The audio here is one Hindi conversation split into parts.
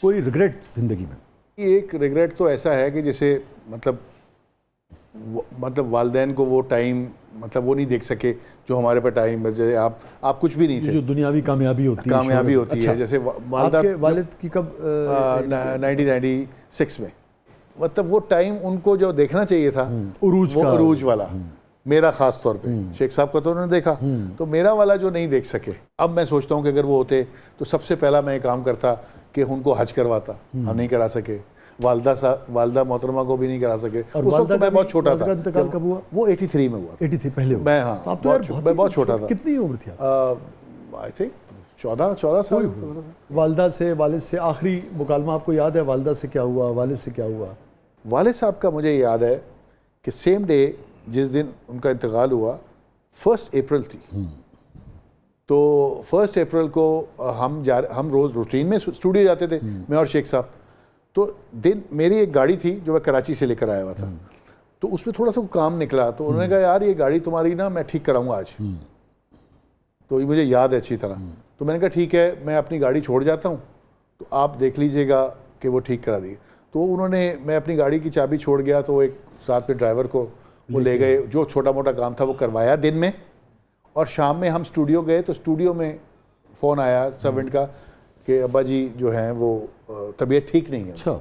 कोई रिग्रेट ज़िंदगी में? एक रिग्रेट तो ऐसा है कि जैसे मतलब वालिदैन को वो टाइम मतलब वो नहीं देख सके जो हमारे पर टाइम, जैसे आप कुछ भी नहीं थे, जो दुनियावी कामयाबी होती है, कामयाबी होती अच्छा, है। जैसे आपके वालिद की कब 1996 में, मतलब वो टाइम उनको जो देखना चाहिए था उरूज वो का, उरूज वाला, मेरा खास तौर पे शेख साहब का तो उन्होंने देखा, तो मेरा वाला जो नहीं देख सके, अब मैं सोचता हूँ कि अगर वो होते तो सबसे पहला मैं काम करता कि उनको हज करवाता। हम नहीं करा सके, वालदा मोहतरमा को भी नहीं करा सके। और उस वक्त मैं बहुत छोटा था। इंतकाल कब हुआ? वो 83 में हुआ। 83 पहले हुआ। मैं, हाँ, तो आप तो यार मैं बहुत छोटा था। कितनी उम्र थी आप? आई थिंक 14 साल। वालदा से, वालिद से आखिरी मुकालमा आपको याद है? वालदा से क्या हुआ, वालिद से क्या हुआ? वालिद साहब का मुझे याद है कि सेम डे जिस दिन उनका इंतकाल हुआ 1 अप्रैल थी। तो 1 अप्रैल को हम रोज़ रूटीन में स्टूडियो जाते थे, मैं और शेख साहब। तो मेरी एक गाड़ी थी जो मैं कराची से लेकर आया हुआ था, तो उसमें थोड़ा सा काम निकला, तो उन्होंने कहा यार ये गाड़ी तुम्हारी ना मैं ठीक कराऊंगा आज। तो ये मुझे याद है अच्छी तरह। तो मैंने कहा ठीक है, मैं अपनी गाड़ी छोड़ जाता हूँ, तो आप देख लीजिएगा कि वो ठीक करा दिए। तो उन्होंने, मैं अपनी गाड़ी की चाबी छोड़ गया, तो एक साथ में ड्राइवर को वो ले गए, जो छोटा मोटा काम था वो करवाया दिन में, और शाम में हम स्टूडियो गए। तो स्टूडियो में फ़ोन आया सर्वेंट का कि अब्बा जी जो हैं वो तबीयत ठीक नहीं है। अच्छा।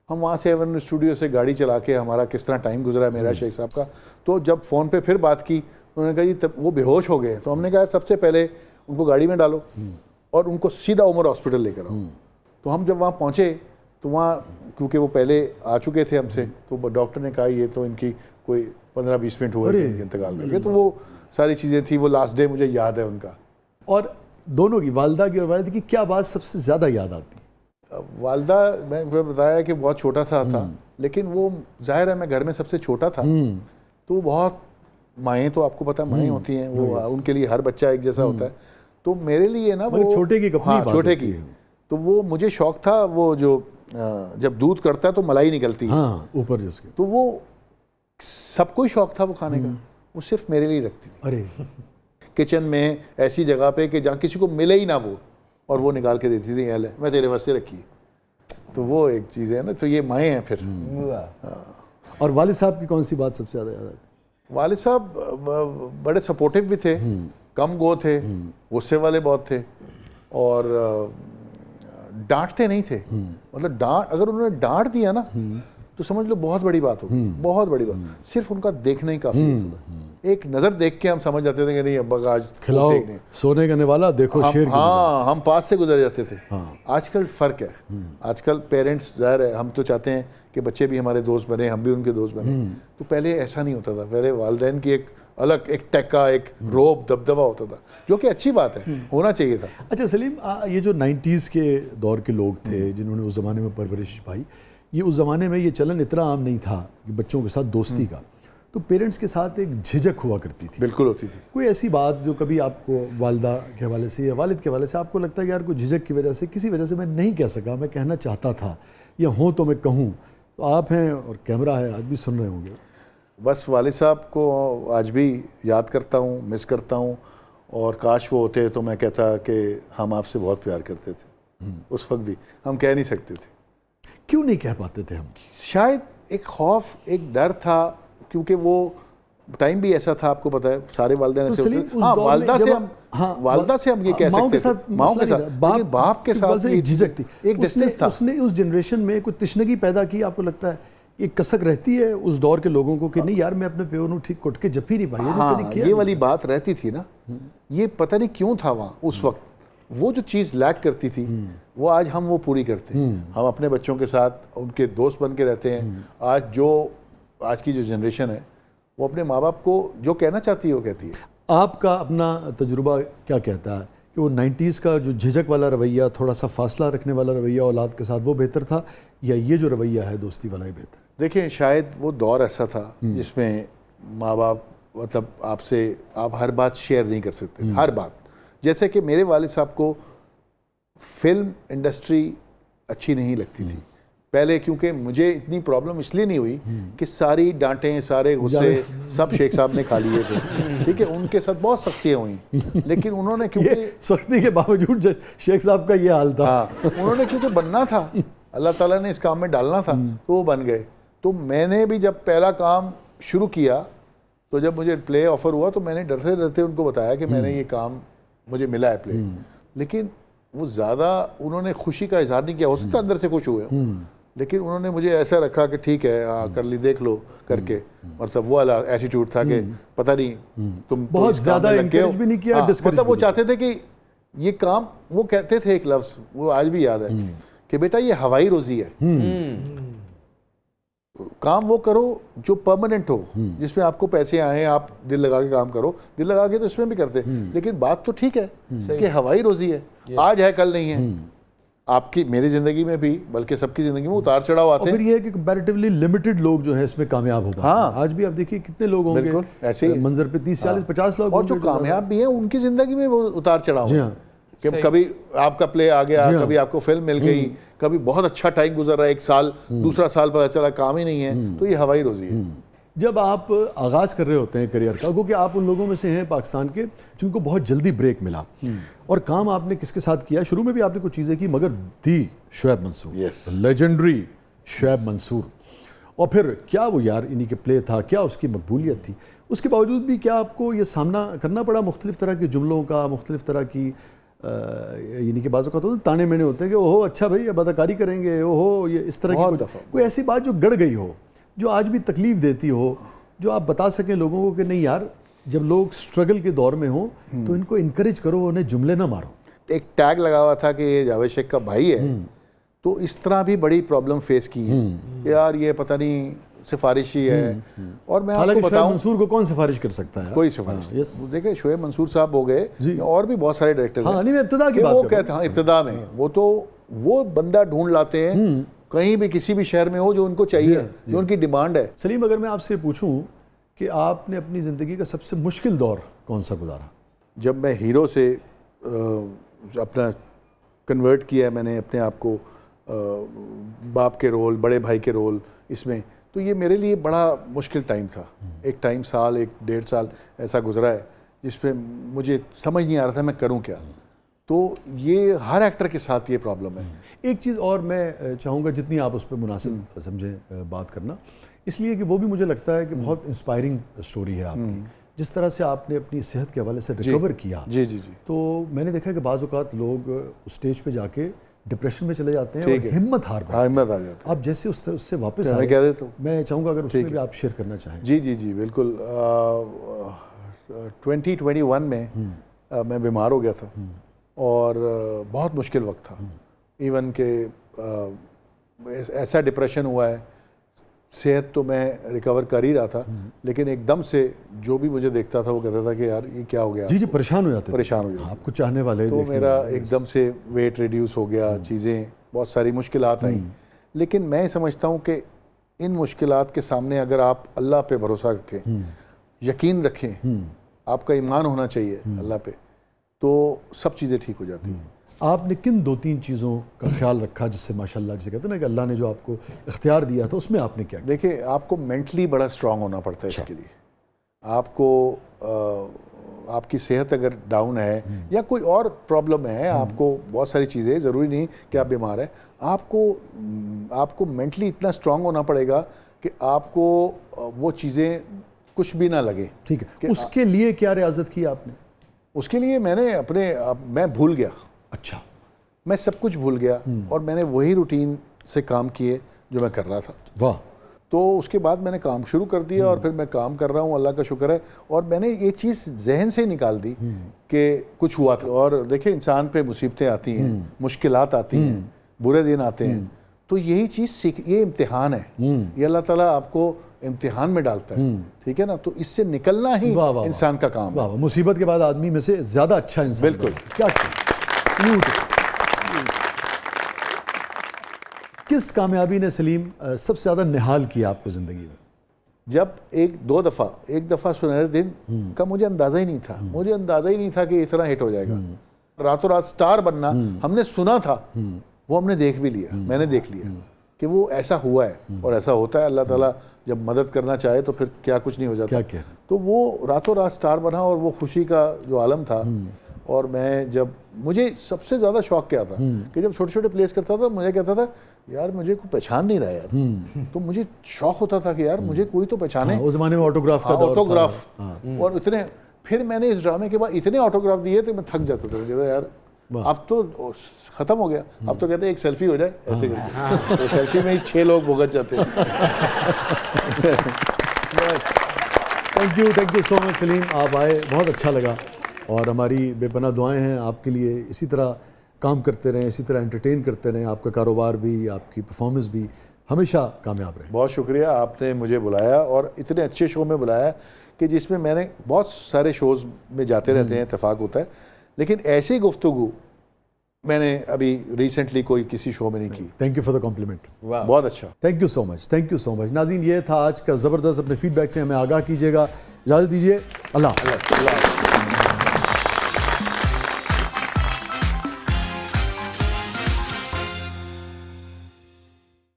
हम वहाँ से स्टूडियो से गाड़ी चला के हमारा किस तरह टाइम गुजरा मेरा शेख साहब का। तो जब फ़ोन पे फिर बात की, उन्होंने कहा जी तब वो बेहोश हो गए। तो हमने कहा सबसे पहले उनको गाड़ी में डालो और उनको सीधा उमर हॉस्पिटल लेकर आओ। तो हम जब वहाँ पहुँचे तो वहाँ, क्योंकि वो पहले आ चुके थे हमसे, तो डॉक्टर ने कहा ये तो इनकी कोई 15-20 मिनट हुए थे इनके इंतकाल करके। तो वो सारी चीज़ें थी, वो लास्ट डे मुझे याद है उनका। और दोनों की, वालदा की और वालिद की, क्या बात सबसे ज़्यादा याद आती? वालदा, मैं बताया कि बहुत छोटा सा था, लेकिन वो जाहिर है मैं घर में सबसे छोटा था, तो बहुत माएँ, तो आपको पता माएँ होती हैं, वो उनके लिए हर बच्चा एक जैसा होता है। तो मेरे लिए ना वो छोटे की अपनी बात छोटे होती की, है। तो वो मुझे शौक था, वो जो जब दूध करता है तो मलाई निकलती है, हाँ, ऊपर जिसके, तो वो सबको ही शौक था वो खाने का, वो सिर्फ मेरे लिए रखती थी। अरे किचन में ऐसी जगह पे कि जहाँ किसी को मिले ही ना वो, और वो निकाल के देती थी, ले मैं तेरे वास्ते रखी। तो वो एक चीज़ है ना, तो ये माएँ हैं फिर। और वालिद साहब की कौन सी बात सबसे ज़्यादा याद आती? वालिद साहब बड़े सपोर्टिव भी थे, कम गो थे, गुस्से वाले बहुत थे, और डांटते नहीं थे। मतलब अगर उन्होंने डांट दिया ना तो समझ लो बहुत बड़ी बात होगी, बहुत बड़ी बात। सिर्फ उनका देखना ही काफी होता। एक नज़र देख के हम समझ जाते थे कि नहीं अब्बा का आज खिलाओ सोने का निवाला, देखो शेर की। हाँ, हम पास से गुजर जाते थे। हाँ। आजकल फ़र्क है, आजकल पेरेंट्स, जाहिर है हम तो चाहते हैं कि बच्चे भी हमारे दोस्त बने, हम भी उनके दोस्त बने। तो पहले ऐसा नहीं होता था। पहले वालिदैन की एक अलग, एक टक्का, एक रोब, दबदबा होता था, जो कि अच्छी बात है, होना चाहिए था। अच्छा सलीम, ये जो 90s के दौर के लोग थे जिन्होंने उस ज़माने में परवरिश पाई, ये उस ज़माने में ये चलन इतना आम नहीं था कि बच्चों के साथ दोस्ती का, तो पेरेंट्स के साथ एक झिझक हुआ करती थी। बिल्कुल होती थी। कोई ऐसी बात जो कभी आपको वालदा के हवाले से या वालिद के हवाले से आपको लगता है कि यार कोई झिझक की वजह से, किसी वजह से मैं नहीं कह सका, मैं कहना चाहता था, या हो तो मैं कहूँ? तो आप हैं और कैमरा है, आज भी सुन रहे होंगे। बस वालिद साहब को आज भी याद करता हूँ, मिस करता हूँ, और काश वो होते तो मैं कहता कि हम आपसे बहुत प्यार करते थे। उस वक्त भी हम कह नहीं सकते थे। क्यों नहीं कह पाते थे हम? शायद एक खौफ, एक डर था, क्योंकि वो टाइम भी ऐसा था, आपको पता है सारे वालिदैन ऐसे होते हैं। हाँ, वालदा से हम, वालदा से हम ये कह सकते थे, माओ के साथ, बाप के साथ एक झिझक थी, एक डिस्टेंस था। उसने उस जनरेशन में कोई तिश्नगी पैदा की, आपको लगता है? एक कसक रहती है उस दौर के लोगों को कि नहीं यार मैं अपने प्यो ठीक कुट के जफी नहीं पाई। हाँ, ये वाली बात रहती थी ना, ये पता नहीं क्यों था वहाँ उस वक्त। वो जो चीज़ लैक करती थी वो आज हम वो पूरी करते हैं। हम अपने बच्चों के साथ उनके दोस्त बन के रहते हैं। आज की जो जनरेशन है वो अपने माँ बाप को जो कहना चाहती है वो कहती है। आपका अपना तजुर्बा क्या कहता है कि वो 90s का जो झिझक वाला रवैया, थोड़ा सा फासला रखने वाला रवैया औलाद के साथ, वो बेहतर था, या ये जो रवैया है दोस्ती वाला ही बेहतर? देखिए, शायद वो दौर ऐसा था जिसमें माँ बाप, मतलब आपसे आप हर बात शेयर नहीं कर सकते, हर बात। जैसे कि मेरे वालिद साहब को फिल्म इंडस्ट्री अच्छी नहीं लगती थी, पहले क्योंकि मुझे इतनी प्रॉब्लम इसलिए नहीं हुई कि सारी डांटें सारे गुस्से सब शेख साहब ने खा लिए थे, ठीक है, उनके साथ बहुत सख्तियाँ हुई, लेकिन उन्होंने क्योंकि सख्ती के बावजूद शेख साहब का ये हाल था। हाँ, उन्होंने क्योंकि बनना था, अल्लाह ताला ने इस काम में डालना था, तो वो बन गए। तो मैंने भी जब पहला काम शुरू किया तो जब मुझे प्ले ऑफर हुआ तो मैंने डरते डरते उनको बताया कि मैंने ये काम मुझे मिला है प्ले, लेकिन वो ज़्यादा उन्होंने खुशी का इजहार नहीं किया। हो सकता अंदर से खुश हुए, लेकिन उन्होंने मुझे ऐसा रखा कि ठीक है कर ली, देख लो करके, मतलब वो वाला एटीट्यूड था कि पता नहीं तुम बहुत ज़्यादा एनकरेज भी नहीं किया, डिस्करेज मतलब वो चाहते थे कि ये काम, वो कहते थे एक लफ्ज़ वो आज भी याद है कि बेटा ये हवाई रोजी है, काम वो करो जो परमानेंट हो, जिसमें आपको पैसे आए, आप दिल लगा के काम करो। दिल लगा के तो इसमें भी करते, लेकिन बात तो ठीक है कि हवाई रोजी है, आज है कल नहीं है। आपकी मेरी जिंदगी में भी, बल्कि सबकी जिंदगी में उतार चढ़ाव आते हैं। और फिर ये है कि कंपैरेटिवली लिमिटेड लोग जो है इसमें कामयाब हो पाते हैं। हाँ, आज भी आप देखिए कितने लोग होंगे ऐसे ही मंजर पे 30 40 50 लोग, और जो कामयाब भी हैं उनकी जिंदगी में वो उतार चढ़ाव जी है। हाँ, कि कभी आपका प्ले आ गया, कभी आपको फिल्म मिल गई, कभी बहुत अच्छा टाइम गुजर रहा है, एक साल, दूसरा साल पता चला काम ही नहीं है, तो ये हवाई रोजी है। जब आप आगाज़ कर रहे होते हैं करियर का, क्योंकि आप उन लोगों में से हैं पाकिस्तान के जिनको बहुत जल्दी ब्रेक मिला, और काम आपने किसके साथ किया? शुरू में भी आपने कुछ चीज़ें की, मगर दी शोएब मंसूर, लेजेंडरी शोएब मंसूर, और फिर क्या वो यार इन्हीं के प्ले था, क्या उसकी मकबूलियत थी? उसके बावजूद भी क्या आपको ये सामना करना पड़ा मुख्तलिफ तरह के जुमलों का, मुख्तलिफ तरह की इन्हीं के बाजू का तो ताने मेने होते हैं कि ओहो अच्छा भाई अब अदाकारी करेंगे, ओहो ये इस तरह की कोई ऐसी बात जो गड़ गई हो, जो आज भी तकलीफ देती हो, जो आप बता सकें लोगों को कि नहीं यार जब लोग स्ट्रगल के दौर में हो तो इनको इनकरेज करो, उन्हें जुमले ना मारो? एक टैग लगा हुआ था कि ये जावेद शेख का भाई है, तो इस तरह भी बड़ी प्रॉब्लम फेस की है यार, ये पता नहीं सिफारिशी है। और मैं आपको बताऊं, मंसूर को कौन सिफारिश कर सकता है? कोई सिफारिश देखिए, शोएब मंसूर साहब हो गए और भी बहुत सारे डायरेक्टर्स हैं। नहीं, मैं इब्तिदा की बात वो कहते हैं इब्तिदा में वो बंदा ढूंढ लाते हैं कहीं भी किसी भी शहर में हो जो उनको चाहिए, जो उनकी डिमांड है। सलीम, अगर मैं आपसे पूछूं कि आपने अपनी ज़िंदगी का सबसे मुश्किल दौर कौन सा गुजारा? जब मैं हीरो से अपना कन्वर्ट किया, मैंने अपने आप को बाप के रोल, बड़े भाई के रोल इसमें, तो ये मेरे लिए बड़ा मुश्किल टाइम था। एक टाइम साल, 1-1.5 साल ऐसा गुजरा है जिसपे मुझे समझ नहीं आ रहा था मैं करूं क्या। तो ये हर एक्टर के साथ ये प्रॉब्लम है। एक चीज़ और मैं चाहूँगा, जितनी आप उस पर मुनासिब समझें बात करना, इसलिए कि वो भी मुझे लगता है कि बहुत इंस्पायरिंग स्टोरी है आपकी, जिस तरह से आपने अपनी सेहत के हवाले से रिकवर किया। जी। तो मैंने देखा कि बाज़ औक़ात लोग स्टेज पे जाके डिप्रेशन में चले जाते हैं और हिम्मत हार जाते हैं। हिम्मत हार जाते हैं। आप जैसे उससे वापस आए, कह देता हूँ, मैं चाहूँगा अगर उसमें भी आप शेयर करना चाहें। जी बिल्कुल। 2021 में मैं बीमार हो गया था और बहुत मुश्किल वक्त था। इवन के ऐसा डिप्रेशन हुआ है, सेहत तो मैं रिकवर कर ही रहा था, लेकिन एकदम से जो भी मुझे देखता था वो कहता था कि यार ये क्या हो गया। जी परेशान हो जाते, परेशान हो जाते आपको चाहने वाले। तो मेरा एकदम से वेट रिड्यूस हो गया, चीज़ें बहुत सारी मुश्किलात आई। लेकिन मैं समझता हूँ कि इन मुश्किलात के सामने अगर आप अल्लाह पे भरोसा रखें, यकीन रखें, आपका ईमान होना चाहिए अल्लाह पे, तो सब चीज़ें ठीक हो जाती हैं। आपने किन 2-3 चीज़ों का ख्याल रखा जिससे माशाल्लाह, जिसे कहते हैं ना कि अल्लाह ने जो आपको इख्तियार दिया था, उसमें आपने क्या किया? देखिए, आपको मेंटली बड़ा स्ट्रांग होना पड़ता है इसके लिए। आपको आपकी सेहत अगर डाउन है या कोई और प्रॉब्लम है, आपको बहुत सारी चीज़ें, ज़रूरी नहीं कि आप बीमार हैं, आपको मेंटली इतना स्ट्रांग होना पड़ेगा कि आपको वो चीज़ें कुछ भी ना लगे। ठीक है, उसके लिए क्या रियाजत की आपने? उसके लिए मैं भूल गया। अच्छा, मैं सब कुछ भूल गया और मैंने वही रूटीन से काम किए जो मैं कर रहा था। वाह। तो उसके बाद मैंने काम शुरू कर दिया और फिर मैं काम कर रहा हूँ, अल्लाह का शुक्र है। और मैंने ये चीज़ जहन से निकाल दी कि कुछ हुआ था। और देखिए, इंसान पे मुसीबतें आती हैं, मुश्किलात आती हैं, बुरे दिन आते हैं, तो यही चीज़ ये इम्तिहान है, ये अल्लाह ताला आपको इम्तिहान में डालता है, ठीक है ना। तो इससे निकलना ही इंसान का काम है। मुसीबत के बाद आदमी में से ज़्यादा अच्छा इंसान। बिल्कुल। क्या किस कामयाबी ने सलीम सबसे ज़्यादा निहाल किया आपको ज़िंदगी में? जब एक दफ़ा सुनहरे दिन का मुझे अंदाज़ा ही नहीं था। मुझे अंदाज़ा ही नहीं था कि इतना हिट हो जाएगा। रातों रात स्टार बनना हमने सुना था, वो हमने देख भी लिया, मैंने देख लिया कि वो ऐसा हुआ है और ऐसा होता है। अल्लाह ताला जब मदद करना चाहे तो फिर क्या कुछ नहीं हो जाता। क्या क्या तो वो रातों रात स्टार बना और वो खुशी का जो आलम था। और मैं जब मुझे सबसे ज़्यादा शौक क्या था कि जब छोटे छोटे प्लेस करता था मुझे कहता था यार मुझे कोई पहचान नहीं रहा यार। तो मुझे शौक होता था कि यार मुझे कोई तो पहचाने। उस जमाने में ऑटोग्राफ का दौर था। ऑटोग्राफ और इतने, फिर मैंने इस ड्रामे के बाद इतने ऑटोग्राफ दिए तो मैं थक जाता था। कहता यार अब तो खत्म हो गया, अब तो कहते हैं एक सेल्फी हो जाए ऐसे करके। तो सेल्फी में ही 6 लोग भुगत जाते हैं। Thank you so much Salim, आप आए, बहुत अच्छा लगा और हमारी बेपनाह दुआएं हैं आपके लिए। इसी तरह काम करते रहें, इसी तरह एंटरटेन करते रहें, आपका कारोबार भी, आपकी परफॉर्मेंस भी हमेशा कामयाब रहे। बहुत शुक्रिया, आपने मुझे बुलाया और इतने अच्छे शो में बुलाया कि जिसमें मैंने बहुत सारे शोज़ में जाते रहते हैं, इत्तेफाक होता है, लेकिन ऐसी गुफ्तगू मैंने अभी रिसेंटली कोई किसी शो में नहीं की। Thank you for the compliment. बहुत अच्छा, thank you so much, thank you so much. नाज़रीन, ये था आज का ज़बरदस्त। अपने फीडबैक से हमें आगाह कीजिएगा। इजाज़त दीजिए, अल्लाह।